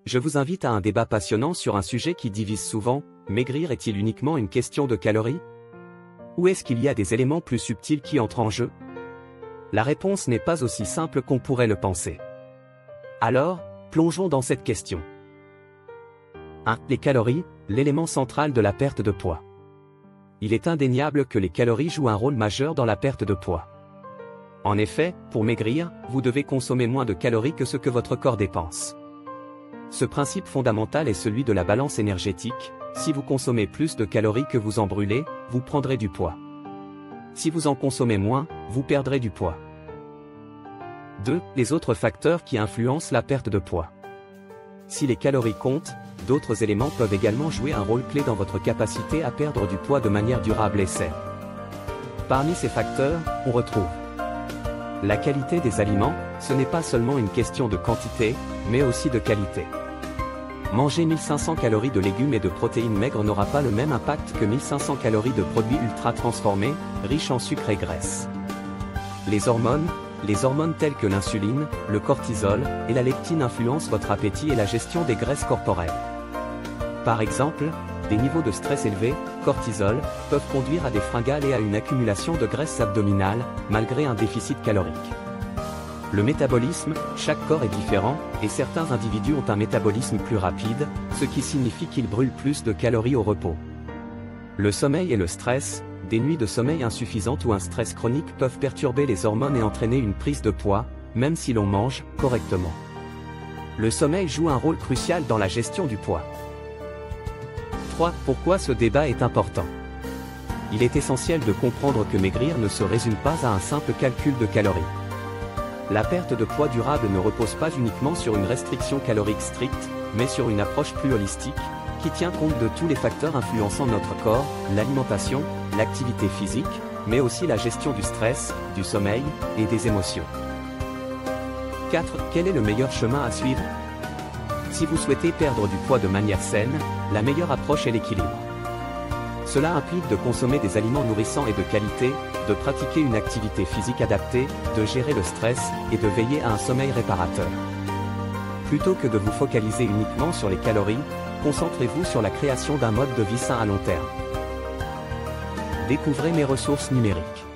Je vous invite à un débat passionnant sur un sujet qui divise souvent. Maigrir est-il uniquement une question de calories? Ou est-ce qu'il y a des éléments plus subtils qui entrent en jeu? La réponse n'est pas aussi simple qu'on pourrait le penser. Alors, plongeons dans cette question. 1. Les calories, l'élément central de la perte de poids. Il est indéniable que les calories jouent un rôle majeur dans la perte de poids. En effet, pour maigrir, vous devez consommer moins de calories que ce que votre corps dépense. Ce principe fondamental est celui de la balance énergétique. Si vous consommez plus de calories que vous en brûlez, vous prendrez du poids. Si vous en consommez moins, vous perdrez du poids. 2. Les autres facteurs qui influencent la perte de poids. Si les calories comptent, d'autres éléments peuvent également jouer un rôle clé dans votre capacité à perdre du poids de manière durable et saine. Parmi ces facteurs, on retrouve la qualité des aliments. Ce n'est pas seulement une question de quantité, mais aussi de qualité. Manger 1500 calories de légumes et de protéines maigres n'aura pas le même impact que 1500 calories de produits ultra transformés, riches en sucre et graisse. Les hormones telles que l'insuline, le cortisol et la leptine influencent votre appétit et la gestion des graisses corporelles. Par exemple, des niveaux de stress élevés, cortisol, peuvent conduire à des fringales et à une accumulation de graisse abdominale, malgré un déficit calorique. Le métabolisme, chaque corps est différent, et certains individus ont un métabolisme plus rapide, ce qui signifie qu'ils brûlent plus de calories au repos. Le sommeil et le stress, des nuits de sommeil insuffisantes ou un stress chronique peuvent perturber les hormones et entraîner une prise de poids, même si l'on mange correctement. Le sommeil joue un rôle crucial dans la gestion du poids. 3. Pourquoi ce débat est important? Il est essentiel de comprendre que maigrir ne se résume pas à un simple calcul de calories. La perte de poids durable ne repose pas uniquement sur une restriction calorique stricte, mais sur une approche plus holistique, qui tient compte de tous les facteurs influençant notre corps, l'alimentation, l'activité physique, mais aussi la gestion du stress, du sommeil, et des émotions. 4. Quel est le meilleur chemin à suivre? Si vous souhaitez perdre du poids de manière saine, la meilleure approche est l'équilibre. Cela implique de consommer des aliments nourrissants et de qualité, de pratiquer une activité physique adaptée, de gérer le stress, et de veiller à un sommeil réparateur. Plutôt que de vous focaliser uniquement sur les calories, concentrez-vous sur la création d'un mode de vie sain à long terme. Découvrez mes ressources numériques.